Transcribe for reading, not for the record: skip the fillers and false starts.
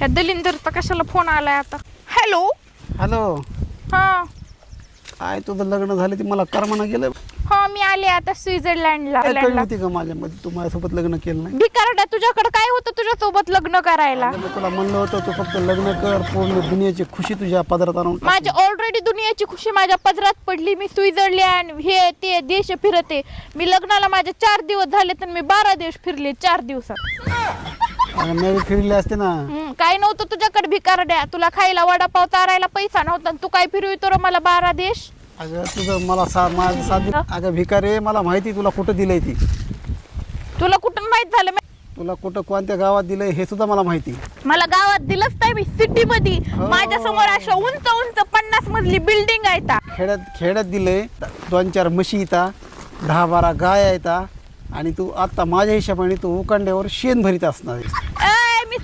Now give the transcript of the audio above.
ह्या दलिंदरचा कशाला फोन आलाय आता? Hello hello. हा काय तुझं लग्न झालं ते मला करमाना गेलं. हा मी आले आता स्वित्झर्लंडला. काय कमी होती का माझ्यामध्ये तू माझ्यासोबत लग्न केलं नाही? भिकारड्या, तुझ्याकडे काय होतं तुझ्या सोबत लग्न करायला? अगं, मी तुला म्हणलं होतं तू फक्त लग्न कर, पूर्ण दुनियाची खुशी तुझ्या पदरात आणून टाक. माझी ऑलरेडी दुनियाची खुशी माझ्या पदरात पडली. मी स्वित्झर्लंड हे ते देश फिरते. मी लग्नाला माझे 4 दिवस झाले तर मी 12 देश फिरले 4 दिवसात. अगं, मी फिरले असते ना. काय नव्हतं तुझ्याकडे भिकारड्या. तुला खायला वडापाव चारायला पैसा नव्हता आणि तू काय फिरवितो रे मला 12 देश? अगं तुझं मला माझं साथ. अगं भिकारे, मला माहिती तुला कुठं दिलंय ती. तुला कुठून माहित झालं? तुला कुठं कोणत्या गावात दिलंय हे सुद्धा मला माहिती. मला गावात दिलंच नाही. मी सिटी मध्ये माझ्या समोर अशा उंच उंच 50 मजली बिल्डिंग आहे. खेड्यात दिलंय. 2-4 म्हशी येतात, 10-12 गाय येतात आणि तू आता माझ्या हिशोबाने तू उकांड्यावर शेण भरीत असणार आहेस. मी